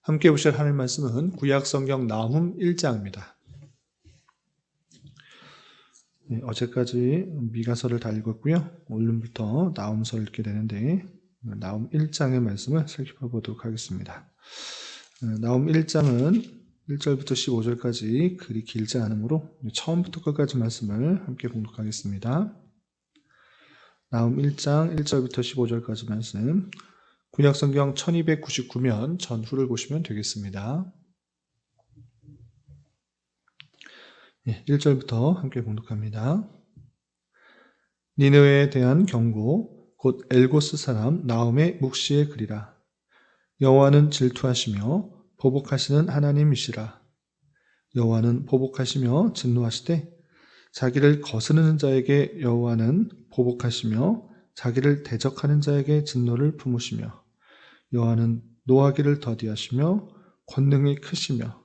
함께 보실 하나님 말씀은 구약성경 나훔 1장입니다. 어제까지 미가서를 다 읽었고요. 오늘부터 나훔서를 읽게 되는데 나훔 1장의 말씀을 살펴보도록 하겠습니다. 나훔 1장은 1절부터 15절까지 그리 길지 않으므로 처음부터 끝까지 말씀을 함께 봉독하겠습니다. 나훔 1장 1절부터 15절까지 말씀, 구약성경 1299면 전후를 보시면 되겠습니다. 1절부터 함께 봉독합니다. 니느웨에 대한 경고, 곧 엘고스 사람 나훔의 묵시의 글이라. 여호와는 질투하시며 보복하시는 하나님이시라. 여호와는 보복하시며 진노하시되 자기를 거스르는 자에게 여호와는 보복하시며 자기를 대적하는 자에게 진노를 품으시며 여호와는 노하기를 더디하시며 권능이 크시며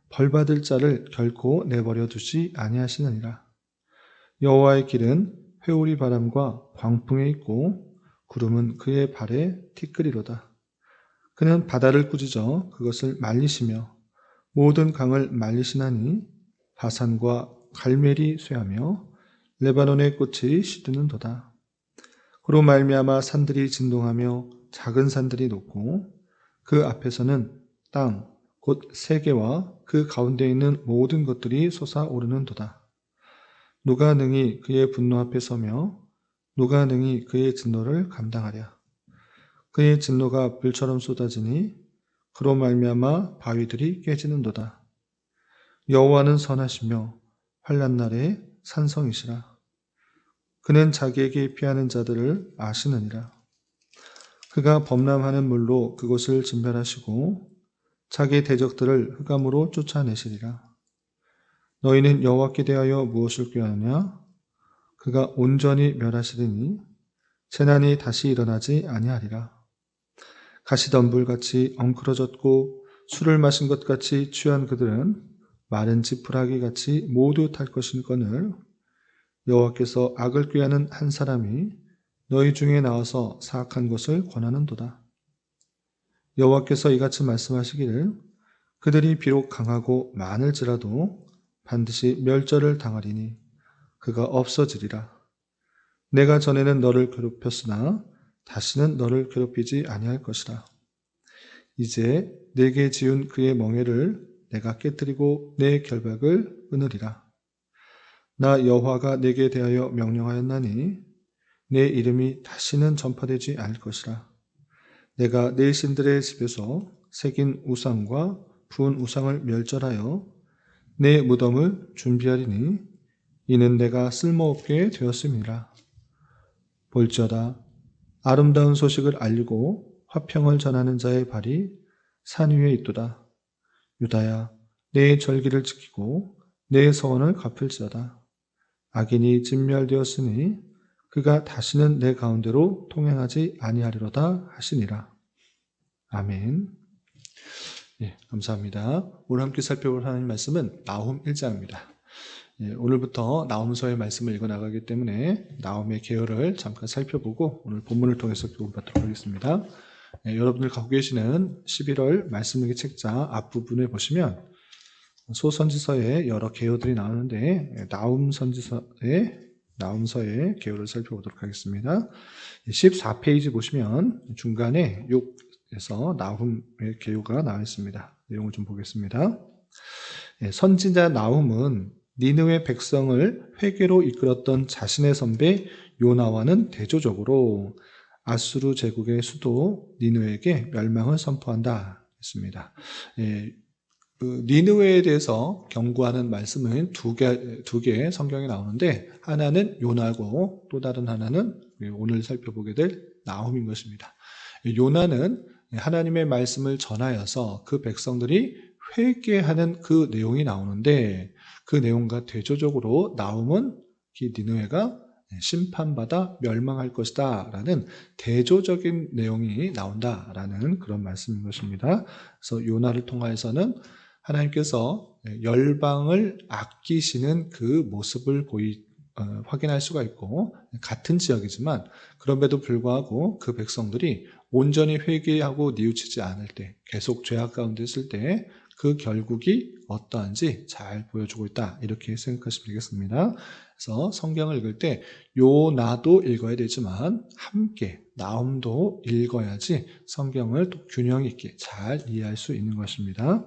벌받을 자를 결코 내버려 두지 아니하시느니라. 여호와의 길은 회오리 바람과 광풍에 있고 구름은 그의 발에 티끌이로다. 그는 바다를 꾸짖어 그것을 말리시며 모든 강을 말리시나니 바산과 갈멜이 쇠하며 레바논의 꽃이 시드는도다. 그로 말미암아 산들이 진동하며 작은 산들이 높고 그 앞에서는 땅 곧 세계와 그 가운데 있는 모든 것들이 솟아오르는도다. 누가 능히 그의 분노 앞에 서며 누가 능히 그의 진노를 감당하랴. 그의 진노가 불처럼 쏟아지니 그로 말미암아 바위들이 깨지는도다. 여호와는 선하시며 환난 날에 산성이시라. 그는 자기에게 피하는 자들을 아시느니라. 그가 범람하는 물로 그곳을 진멸하시고 자기 대적들을 흑암으로 쫓아내시리라. 너희는 여호와께 대하여 무엇을 꾀하느냐? 그가 온전히 멸하시리니 재난이 다시 일어나지 아니하리라. 가시덤불같이 엉클어졌고 술을 마신 것 같이 취한 그들은 마른 지푸라기 같이 모두 탈 것이거늘 여호와께서 악을 꾀하는 한 사람이 너희 중에 나와서 사악한 것을 권하는도다. 여호와께서 이같이 말씀하시기를 그들이 비록 강하고 많을지라도 반드시 멸절을 당하리니 그가 없어지리라. 내가 전에는 너를 괴롭혔으나 다시는 너를 괴롭히지 아니할 것이라. 이제 내게 지은 그의 멍에를 내가 깨뜨리고 내 결박을 끊으리라. 나 여호와가 내게 대하여 명령하였나니 내 이름이 다시는 전파되지 않을 것이라. 내가 내 신들의 집에서 새긴 우상과 부은 우상을 멸절하여 내 무덤을 준비하리니 이는 내가 쓸모없게 되었음이라. 볼지어다 아름다운 소식을 알리고 화평을 전하는 자의 발이 산 위에 있도다. 유다야 내 절기를 지키고 내 서원을 갚을지어다. 악인이 진멸되었으니 그가 다시는 내 가운데로 통행하지 아니하리로다 하시니라. 아멘. 감사합니다. 오늘 함께 살펴볼 하나님 말씀은 나훔 1장입니다. 오늘부터 나훔서의 말씀을 읽어나가기 때문에 나훔의 계열을 잠깐 살펴보고 오늘 본문을 통해서 교훈받도록 하겠습니다. 여러분들 갖고 계시는 11월 말씀일기 책자 앞부분에 보시면 소선지서의 여러 계열들이 나오는데 나훔서의 계열을 살펴보도록 하겠습니다. 14페이지 보시면 중간에 6에서 나훔의 계요가 나와 있습니다. 내용을 좀 보겠습니다. 선지자 나훔은 니느웨 백성을 회개로 이끌었던 자신의 선배 요나와는 대조적으로 아수르 제국의 수도 니느웨에게 멸망을 선포한다 했습니다. 니느웨에 대해서 경고하는 말씀은 두 개의 성경에 나오는데 하나는 요나고 또 다른 하나는 오늘 살펴보게 될 나훔인 것입니다. 요나는 하나님의 말씀을 전하여서 그 백성들이 회개하는 그 내용이 나오는데 그 내용과 대조적으로 나훔은 니느웨가 심판받아 멸망할 것이다 라는 대조적인 내용이 나온다라는 그런 말씀인 것입니다. 그래서 요나를 통하여서는 하나님께서 열방을 아끼시는 그 모습을 확인할 수가 있고 같은 지역이지만 그럼에도 불구하고 그 백성들이 온전히 회개하고 뉘우치지 않을 때, 계속 죄악 가운데 있을 때 그 결국이 어떠한지 잘 보여주고 있다. 이렇게 생각하시면 되겠습니다. 그래서 성경을 읽을 때 요나도 읽어야 되지만 함께 나훔도 읽어야지 성경을 또 균형 있게 잘 이해할 수 있는 것입니다.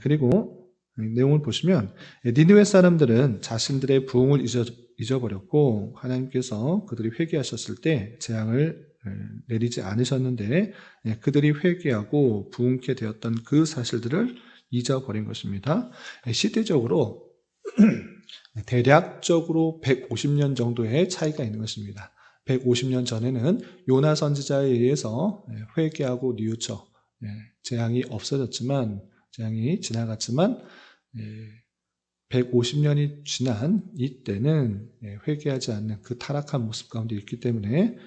그리고 내용을 보시면 니느웨 사람들은 자신들의 부흥을 잊어버렸고 하나님께서 그들이 회개하셨을 때 재앙을 내리지 않으셨는데 그들이 회개하고 부흥케 되었던 그 사실들을 잊어버린 것입니다. 시대적으로 대략적으로 150년 정도의 차이가 있는 것입니다. 150년 전에는 요나 선지자에 의해서 회개하고 뉘우쳐 재앙이 없어졌지만 재앙이 지나갔지만 150년이 지난 이때는 회개하지 않는 그 타락한 모습 가운데 있기 때문에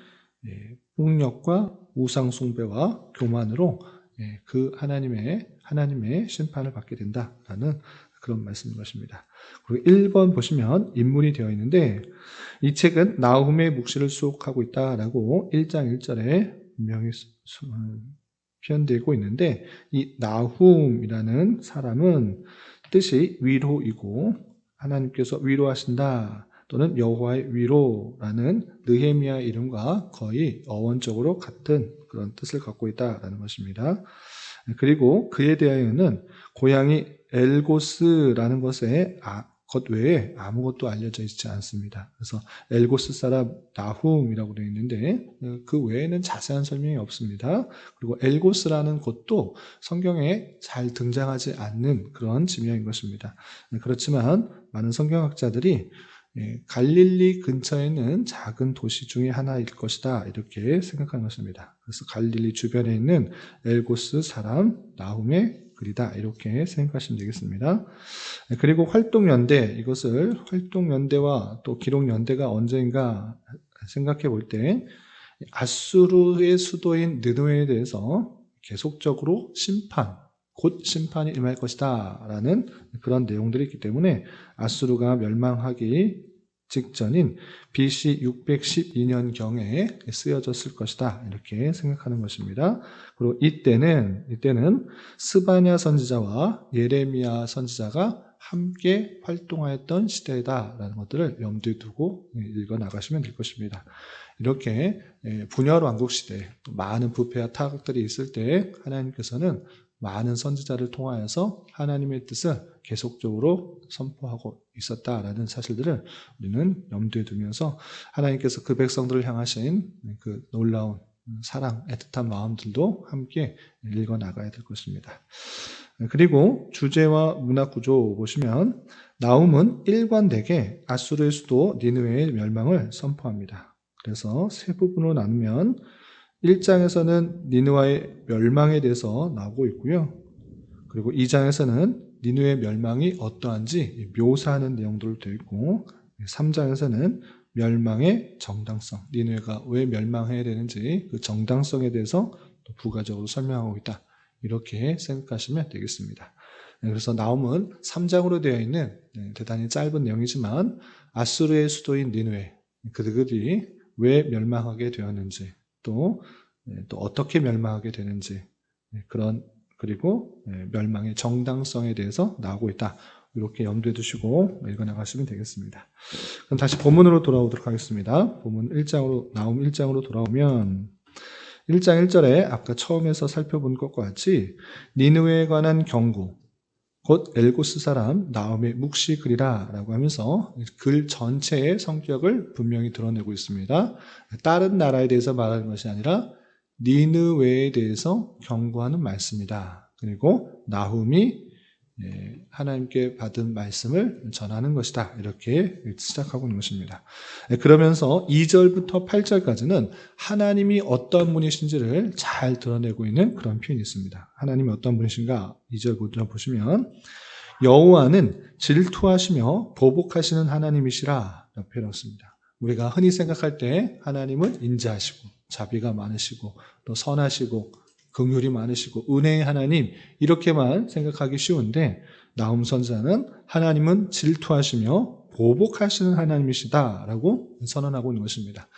폭력과 우상 숭배와 교만으로 그 하나님의 심판을 받게 된다라는 그런 말씀인 것입니다. 그리고 1번 보시면 인물이 되어 있는데 이 책은 나훔의 묵시를 수록하고 있다라고 1장 1절에 분명히 표현되고 있는데 이 나훔이라는 사람은 뜻이 위로이고 하나님께서 위로하신다 또는 여호와의 위로라는 느헤미야 이름과 거의 어원적으로 같은 그런 뜻을 갖고 있다라는 것입니다. 그리고 그에 대하여는 고향이 엘고스라는 것 외에 아무것도 알려져 있지 않습니다. 그래서 엘고스 사람 나훔이라고 되어 있는데 그 외에는 자세한 설명이 없습니다. 그리고 엘고스라는 곳도 성경에 잘 등장하지 않는 그런 지명인 것입니다. 그렇지만 많은 성경학자들이 갈릴리 근처에 있는 작은 도시 중에 하나일 것이다 이렇게 생각하는 것입니다. 그래서 갈릴리 주변에 있는 엘고스 사람 나훔의 글이다 이렇게 생각하시면 되겠습니다. 그리고 활동연대, 이것을 활동연대와 또 기록연대가 언제인가 생각해 볼 때 아수르의 수도인 느느웨에 대해서 계속적으로 곧 심판이 임할 것이다 라는 그런 내용들이 있기 때문에 아수르가 멸망하기 직전인 BC 612년경에 쓰여졌을 것이다 이렇게 생각하는 것입니다. 그리고 이때는 스바냐 선지자와 예레미야 선지자가 함께 활동하였던 시대다라는 것들을 염두에 두고 읽어 나가시면 될 것입니다. 이렇게 분열 왕국 시대 많은 부패와 타락들이 있을 때 하나님께서는 많은 선지자를 통하여서 하나님의 뜻을 계속적으로 선포하고 있었다라는 사실들을 우리는 염두에 두면서 하나님께서 그 백성들을 향하신 그 놀라운 사랑, 애틋한 마음들도 함께 읽어 나가야 될 것입니다. 그리고 주제와 문학 구조 보시면 나훔은 일관되게 아수르의 수도 니느웨의 멸망을 선포합니다. 그래서 세 부분으로 나누면 1장에서는 니느웨의 멸망에 대해서 나오고 있고요. 그리고 2장에서는 니느웨의 멸망이 어떠한지 묘사하는 내용들로 되어 있고 3장에서는 멸망의 정당성, 니느웨가 왜 멸망해야 되는지 그 정당성에 대해서 또 부가적으로 설명하고 있다. 이렇게 생각하시면 되겠습니다. 그래서 나훔은 3장으로 되어 있는 대단히 짧은 내용이지만 아수르의 수도인 니느웨, 그들이 왜 멸망하게 되었는지 또 어떻게 멸망하게 되는지 그리고 멸망의 정당성에 대해서 나오고 있다. 이렇게 염두에 두시고 읽어나가시면 되겠습니다. 그럼 다시 본문으로 돌아오도록 하겠습니다. 본문 나훔 1장으로 돌아오면 1장 1절에 아까 처음에서 살펴본 것과 같이 니느웨에 관한 경고, 곧 엘고스 사람 나훔의 묵시 글이라 라고 하면서 글 전체의 성격을 분명히 드러내고 있습니다. 다른 나라에 대해서 말하는 것이 아니라 니느웨에 대해서 경고하는 말씀이다. 그리고 나훔이 하나님께 받은 말씀을 전하는 것이다. 이렇게 시작하고 있는 것입니다. 그러면서 2절부터 8절까지는 하나님이 어떤 분이신지를 잘 드러내고 있는 그런 표현이 있습니다. 하나님이 어떤 분이신가? 2절 보시면 여호와는 질투하시며 보복하시는 하나님이시라 라고 표현했습니다. 우리가 흔히 생각할 때 하나님은 인자하시고 자비가 많으시고 또 선하시고 긍휼이 많으시고 은혜의 하나님 이렇게만 생각하기 쉬운데 나훔 선지자는 하나님은 질투하시며 보복하시는 하나님이시다라고 선언하고 있는 것입니다.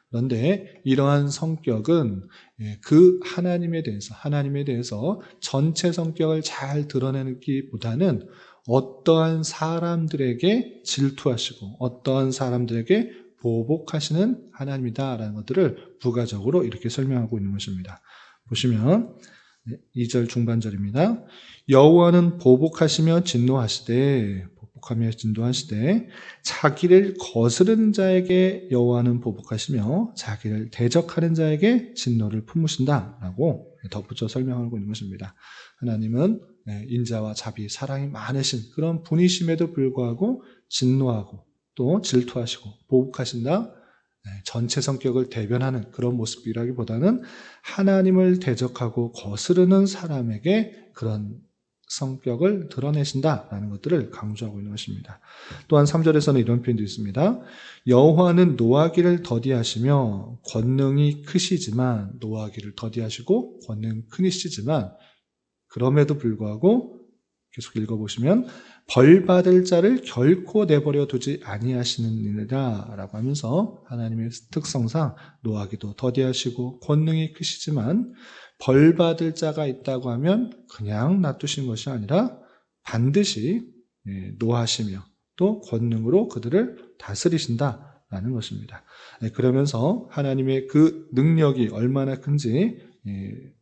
그런데 이러한 성격은 그 하나님에 대해서 전체 성격을 잘 드러내기보다는 어떠한 사람들에게 질투하시고 어떠한 사람들에게 보복하시는 하나님이다라는 것들을 부가적으로 이렇게 설명하고 있는 것입니다. 보시면 2절 중반절입니다. 여호와는 보복하며 진노하시되 자기를 거스르는 자에게 여호와는 보복하시며 자기를 대적하는 자에게 진노를 품으신다라고 덧붙여 설명하고 있는 것입니다. 하나님은 인자와 자비, 사랑이 많으신 그런 분이심에도 불구하고 진노하고 또 질투하시고 보복하신다. 전체 성격을 대변하는 그런 모습이라기보다는 하나님을 대적하고 거스르는 사람에게 그런 성격을 드러내신다라는 것들을 강조하고 있는 것입니다. 또한 3절에서는 이런 표현도 있습니다. 여호와는 노하기를 더디하시며 권능이 크시지만 노하기를 더디하시고 권능 크시지만 그럼에도 불구하고 계속 읽어보시면 벌 받을 자를 결코 내버려 두지 아니하시느니라 라고 하면서 하나님의 특성상 노하기도 더디하시고 권능이 크시지만 벌 받을 자가 있다고 하면 그냥 놔두신 것이 아니라 반드시 노하시며 또 권능으로 그들을 다스리신다라는 것입니다. 그러면서 하나님의 그 능력이 얼마나 큰지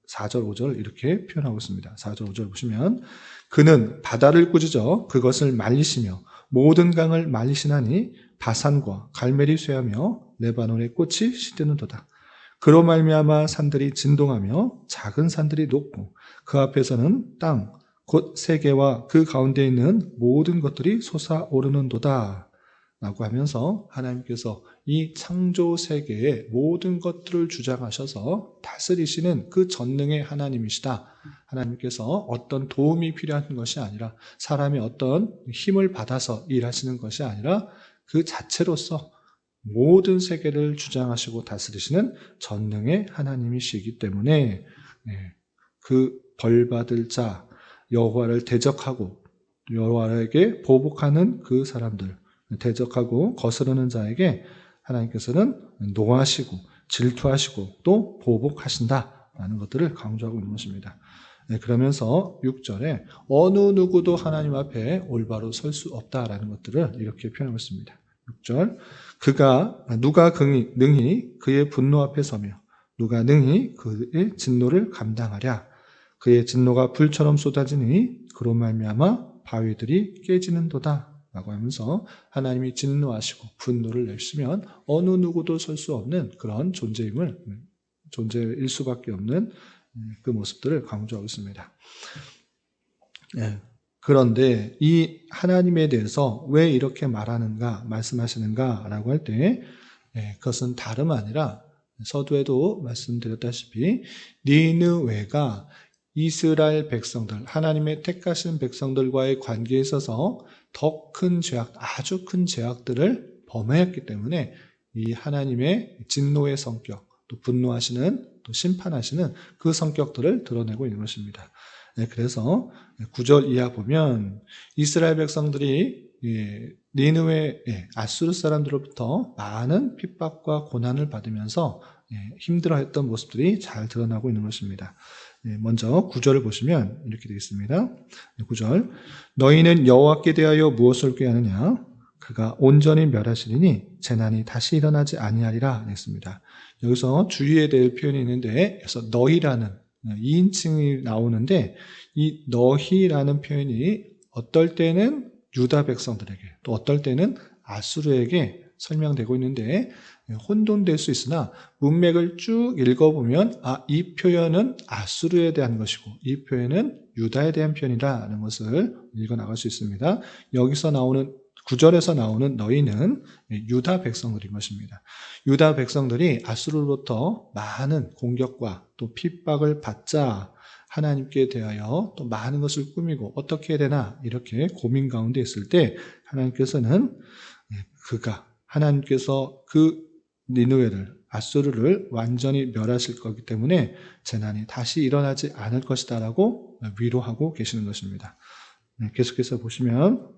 4절, 5절 이렇게 표현하고 있습니다. 4절, 5절 보시면 그는 바다를 꾸짖어 그것을 말리시며 모든 강을 말리시나니 바산과 갈멜이 쇠하며 레바논의 꽃이 시드는도다. 그로 말미암아 산들이 진동하며 작은 산들이 녹고 그 앞에서는 땅 곧 세계와 그 가운데 있는 모든 것들이 솟아오르는도다 라고 하면서 하나님께서 이 창조 세계의 모든 것들을 주장하셔서 다스리시는 그 전능의 하나님이시다. 하나님께서 어떤 도움이 필요한 것이 아니라 사람이 어떤 힘을 받아서 일하시는 것이 아니라 그 자체로서 모든 세계를 주장하시고 다스리시는 전능의 하나님이시기 때문에 그 벌받을 자, 여호와를 대적하고 여호와에게 보복하는 그 사람들, 대적하고 거스르는 자에게 하나님께서는 노하시고 질투하시고 또 보복하신다라는 것들을 강조하고 있는 것입니다. 그러면서 6절에 어느 누구도 하나님 앞에 올바로 설 수 없다라는 것들을 이렇게 표현하고 있습니다. 6절 누가 능히 그의 분노 앞에 서며 누가 능히 그의 진노를 감당하랴. 그의 진노가 불처럼 쏟아지니 그로 말미암아 바위들이 깨지는도다 라고 하면서 하나님이 진노하시고 분노를 내시면 어느 누구도 설 수 없는 그런 존재일 수밖에 없는 그 모습들을 강조하고 있습니다. 그런데 이 하나님에 대해서 왜 이렇게 말씀하시는가 라고 할 때 그것은 다름 아니라 서두에도 말씀드렸다시피 니느웨가 이스라엘 백성들, 하나님의 택하신 백성들과의 관계에 있어서 더 큰 죄악, 아주 큰 죄악들을 범하였기 때문에 이 하나님의 진노의 성격, 또 분노하시는, 또 심판하시는 그 성격들을 드러내고 있는 것입니다. 그래서 9절 이하 보면 이스라엘 백성들이 니느웨 아수르 사람들로부터 많은 핍박과 고난을 받으면서 힘들어했던 모습들이 잘 드러나고 있는 것입니다. 먼저 9절을 보시면 이렇게 되어 있습니다. 9절 너희는 여호와께 대하여 무엇을 꾀하느냐? 그가 온전히 멸하시리니 재난이 다시 일어나지 아니하리라 했습니다. 여기서 주의해야 될 표현이 있는데 그래서 너희라는 2인칭이 나오는데 이 너희라는 표현이 어떨 때는 유다 백성들에게 또 어떨 때는 아수르에게 설명되고 있는데 혼돈될 수 있으나 문맥을 쭉 읽어보면 이 표현은 아수르에 대한 것이고 이 표현은 유다에 대한 표현이라는 것을 읽어나갈 수 있습니다. 여기서 나오는 9절에서 나오는 너희는 유다 백성들인 것입니다. 유다 백성들이 아수르로부터 많은 공격과 또 핍박을 받자 하나님께 대하여 또 많은 것을 꾸미고 어떻게 해야 되나 이렇게 고민 가운데 있을 때 하나님께서는 하나님께서 그 니느웨를 아수르를 완전히 멸하실 거기 때문에 재난이 다시 일어나지 않을 것이다 라고 위로하고 계시는 것입니다. 계속해서 보시면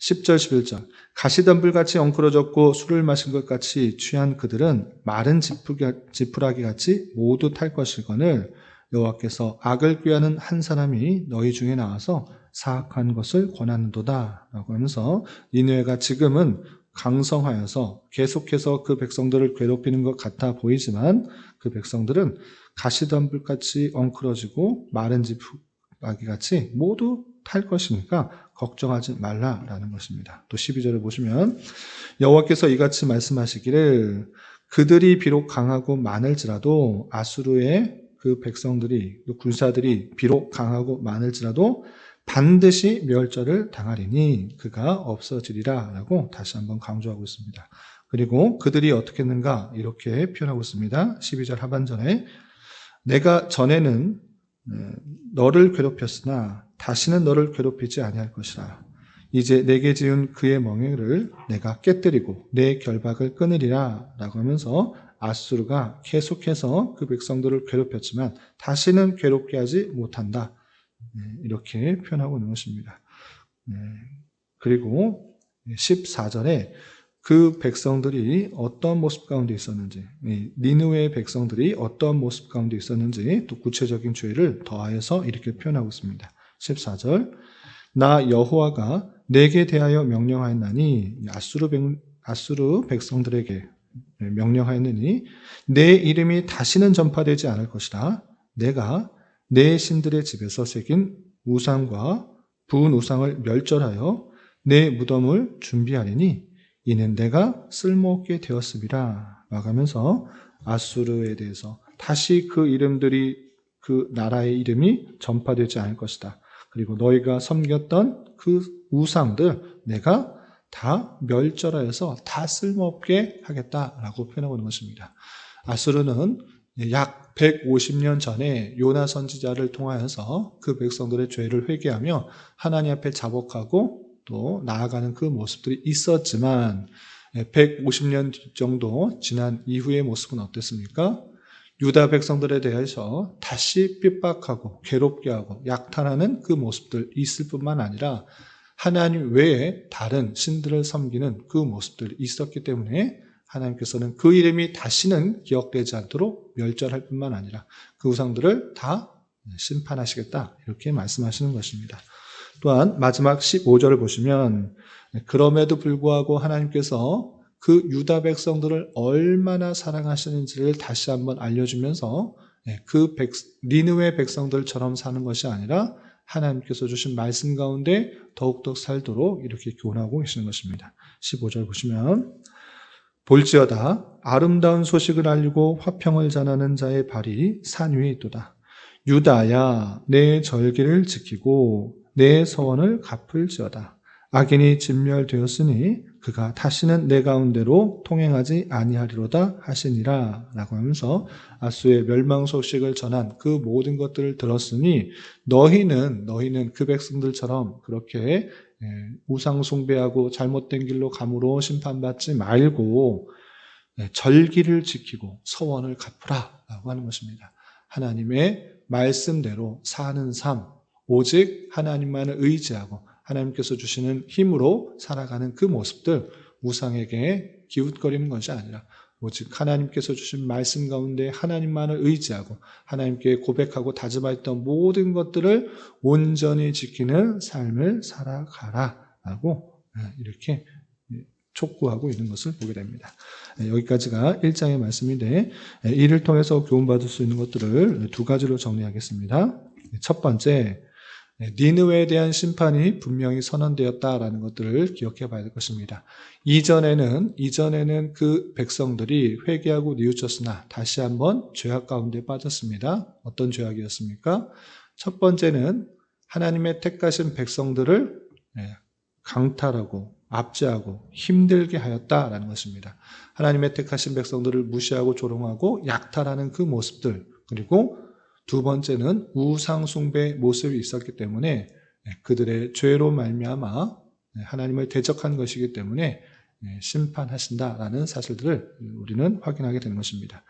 10절 11절 가시덤불같이 엉클어졌고 술을 마신 것 같이 취한 그들은 마른 지푸라기 같이 모두 탈 것이거늘 여호와께서 악을 꾀하는 한 사람이 너희 중에 나와서 사악한 것을 권하는도다 라고 하면서 니느웨가 지금은 강성하여서 계속해서 그 백성들을 괴롭히는 것 같아 보이지만 그 백성들은 가시덤불같이 엉클어지고 마른 지푸라기같이 모두 탈 것이니까 걱정하지 말라라는 것입니다. 또 12절을 보시면 여호와께서 이같이 말씀하시기를 그들이 비록 강하고 많을지라도 아수르의 그 백성들이 그 군사들이 비록 강하고 많을지라도 반드시 멸절을 당하리니 그가 없어지리라 라고 다시 한번 강조하고 있습니다. 그리고 그들이 어떻게 했는가 이렇게 표현하고 있습니다. 12절 하반절에 내가 전에는 너를 괴롭혔으나 다시는 너를 괴롭히지 아니할 것이라. 이제 내게 지은 그의 멍에를 내가 깨뜨리고 내 결박을 끊으리라 라고 하면서 아수르가 계속해서 그 백성들을 괴롭혔지만 다시는 괴롭게 하지 못한다. 이렇게 표현하고 있는 것입니다. 그리고 14절에 그 백성들이 어떤 모습 가운데 있었는지, 니느웨의 백성들이 어떤 모습 가운데 있었는지 또 구체적인 죄를 더하여서 이렇게 표현하고 있습니다. 14절 나 여호와가 내게 대하여 명령하였나니 아수르 백성들에게 명령하였느니 내 이름이 다시는 전파되지 않을 것이라. 내가 내 신들의 집에서 새긴 우상과 부은 우상을 멸절하여 내 무덤을 준비하리니 이는 내가 쓸모없게 되었음이라 라가면서 아수르에 대해서 다시 그 이름들이 그 나라의 이름이 전파되지 않을 것이다. 그리고 너희가 섬겼던 그 우상들 내가 다 멸절하여서 다 쓸모없게 하겠다라고 표현하고 있는 것입니다. 아수르는 약 150년 전에 요나 선지자를 통하여서 그 백성들의 죄를 회개하며 하나님 앞에 자복하고 또 나아가는 그 모습들이 있었지만 150년 정도 지난 이후의 모습은 어땠습니까? 유다 백성들에 대해서 다시 핍박하고 괴롭게 하고 약탈하는 그 모습들 있을 뿐만 아니라 하나님 외에 다른 신들을 섬기는 그 모습들이 있었기 때문에 하나님께서는 그 이름이 다시는 기억되지 않도록 멸절할 뿐만 아니라 그 우상들을 다 심판하시겠다 이렇게 말씀하시는 것입니다. 또한 마지막 15절을 보시면 그럼에도 불구하고 하나님께서 그 유다 백성들을 얼마나 사랑하시는지를 다시 한번 알려주면서 그 니느웨 백성들처럼 사는 것이 아니라 하나님께서 주신 말씀 가운데 더욱더 살도록 이렇게 교훈하고 계시는 것입니다. 15절 보시면 볼지어다 아름다운 소식을 알리고 화평을 전하는 자의 발이 산 위에 있도다. 유다야 내 절기를 지키고 내 서원을 갚을지어다. 악인이 진멸되었으니 그가 다시는 내 가운데로 통행하지 아니하리로다 하시니라 라고 하면서 아수의 멸망 소식을 전한 그 모든 것들을 들었으니 너희는 그 백성들처럼 그렇게 우상 숭배하고 잘못된 길로 감으로 심판받지 말고 절기를 지키고 서원을 갚으라 라고 하는 것입니다. 하나님의 말씀대로 사는 삶, 오직 하나님만을 의지하고 하나님께서 주시는 힘으로 살아가는 그 모습들, 우상에게 기웃거리는 것이 아니라 오직 하나님께서 주신 말씀 가운데 하나님만을 의지하고 하나님께 고백하고 다짐하였던 모든 것들을 온전히 지키는 삶을 살아가라 라고 이렇게 촉구하고 있는 것을 보게 됩니다. 여기까지가 1장의 말씀인데 이를 통해서 교훈받을 수 있는 것들을 두 가지로 정리하겠습니다. 첫 번째, 니느웨에 대한 심판이 분명히 선언되었다라는 것들을 기억해 봐야 될 것입니다. 이전에는 그 백성들이 회개하고 뉘우쳤으나 다시 한번 죄악 가운데 빠졌습니다. 어떤 죄악이었습니까? 첫 번째는 하나님의 택하신 백성들을 강탈하고 압제하고 힘들게 하였다라는 것입니다. 하나님의 택하신 백성들을 무시하고 조롱하고 약탈하는 그 모습들, 그리고 두 번째는 우상 숭배의 모습이 있었기 때문에 그들의 죄로 말미암아 하나님을 대적한 것이기 때문에 심판하신다라는 사실들을 우리는 확인하게 되는 것입니다.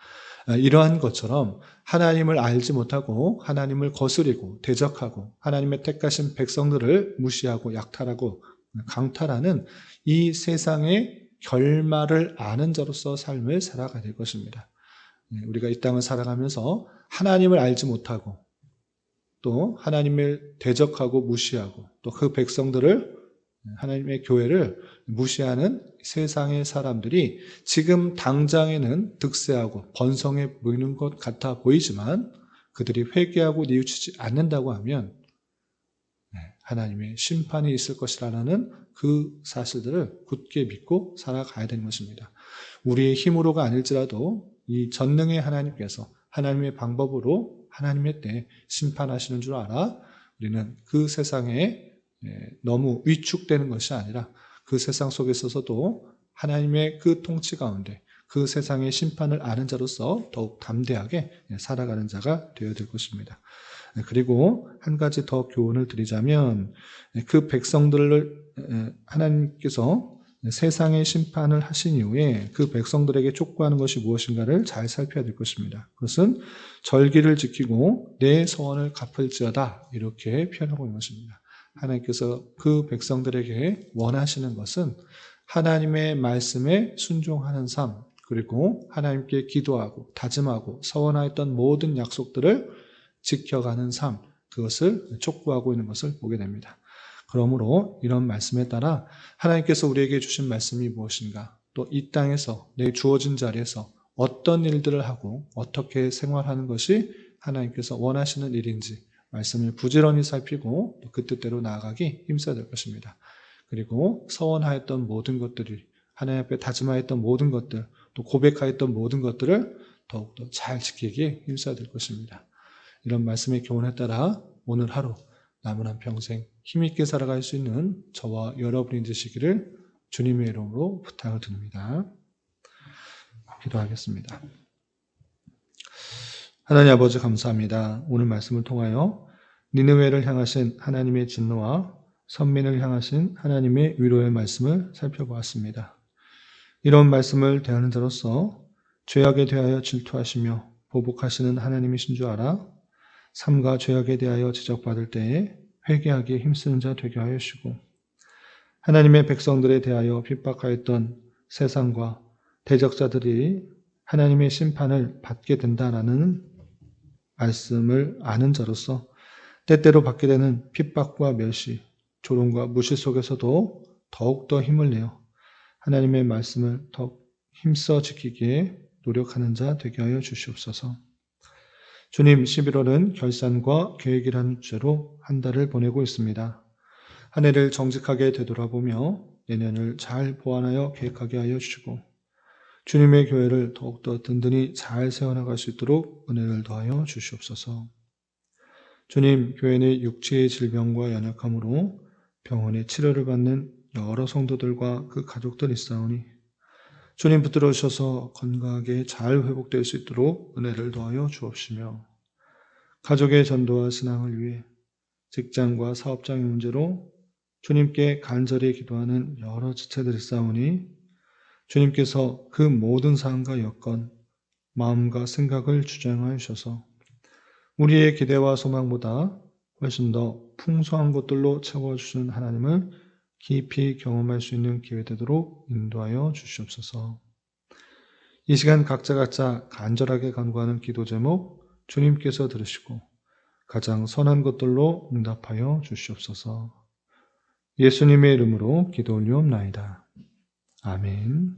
이러한 것처럼 하나님을 알지 못하고 하나님을 거스리고 대적하고 하나님의 택하신 백성들을 무시하고 약탈하고 강탈하는 이 세상의 결말을 아는 자로서 삶을 살아가야 될 것입니다. 우리가 이 땅을 살아가면서 하나님을 알지 못하고 또 하나님을 대적하고 무시하고 또 그 백성들을 하나님의 교회를 무시하는 세상의 사람들이 지금 당장에는 득세하고 번성해 보이는 것 같아 보이지만 그들이 회개하고 뉘우치지 않는다고 하면 하나님의 심판이 있을 것이라는 그 사실들을 굳게 믿고 살아가야 되는 것입니다. 우리의 힘으로가 아닐지라도 이 전능의 하나님께서 하나님의 방법으로 하나님의 때 심판하시는 줄 알아 우리는 그 세상에 너무 위축되는 것이 아니라 그 세상 속에 있어서도 하나님의 그 통치 가운데 그 세상의 심판을 아는 자로서 더욱 담대하게 살아가는 자가 되어야 될 것입니다. 그리고 한 가지 더 교훈을 드리자면 그 백성들을 하나님께서 세상의 심판을 하신 이후에 그 백성들에게 촉구하는 것이 무엇인가를 잘 살펴야 될 것입니다. 그것은 절기를 지키고 내 소원을 갚을지어다 이렇게 표현하고 있는 것입니다. 하나님께서 그 백성들에게 원하시는 것은 하나님의 말씀에 순종하는 삶 그리고 하나님께 기도하고 다짐하고 서원하였던 모든 약속들을 지켜가는 삶 그것을 촉구하고 있는 것을 보게 됩니다. 그러므로 이런 말씀에 따라 하나님께서 우리에게 주신 말씀이 무엇인가 또 이 땅에서 내 주어진 자리에서 어떤 일들을 하고 어떻게 생활하는 것이 하나님께서 원하시는 일인지 말씀을 부지런히 살피고 그 뜻대로 나아가기 힘써야 될 것입니다. 그리고 서원하였던 모든 것들이 하나님 앞에 다짐하였던 모든 것들 또 고백하였던 모든 것들을 더욱더 잘 지키기에 힘써야 될 것입니다. 이런 말씀의 교훈에 따라 오늘 하루 남은 한 평생 힘있게 살아갈 수 있는 저와 여러분이 되시기를 주님의 이름으로 부탁을 드립니다. 기도하겠습니다. 하나님 아버지 감사합니다. 오늘 말씀을 통하여 니느웨를 향하신 하나님의 진노와 선민을 향하신 하나님의 위로의 말씀을 살펴보았습니다. 이런 말씀을 대하는 자로서 죄악에 대하여 질투하시며 보복하시는 하나님이신 줄 알아 삶과 죄악에 대하여 지적받을 때에 회개하기에 힘쓰는 자 되게 하여 주시고 하나님의 백성들에 대하여 핍박하였던 세상과 대적자들이 하나님의 심판을 받게 된다라는 말씀을 아는 자로서 때때로 받게 되는 핍박과 멸시, 조롱과 무시 속에서도 더욱더 힘을 내어 하나님의 말씀을 더 힘써 지키기에 노력하는 자 되게 하여 주시옵소서. 주님, 11월은 결산과 계획이라는 주제로 한 달을 보내고 있습니다. 한 해를 정직하게 되돌아보며 내년을 잘 보완하여 계획하게 하여 주시고 주님의 교회를 더욱더 든든히 잘 세워나갈 수 있도록 은혜를 더하여 주시옵소서. 주님, 교회는 육체의 질병과 연약함으로 병원에 치료를 받는 여러 성도들과 그 가족들이 있사오니 주님 붙들어 주셔서 건강하게 잘 회복될 수 있도록 은혜를 더하여 주옵시며 가족의 전도와 신앙을 위해 직장과 사업장의 문제로 주님께 간절히 기도하는 여러 지체들이 있사오니 주님께서 그 모든 사항과 여건, 마음과 생각을 주장하여 주셔서 우리의 기대와 소망보다 훨씬 더 풍성한 것들로 채워주시는 하나님을 깊이 경험할 수 있는 기회 되도록 인도하여 주시옵소서. 이 시간 각자 간절하게 간구하는 기도 제목 주님께서 들으시고 가장 선한 것들로 응답하여 주시옵소서. 예수님의 이름으로 기도 올리옵나이다. 아멘.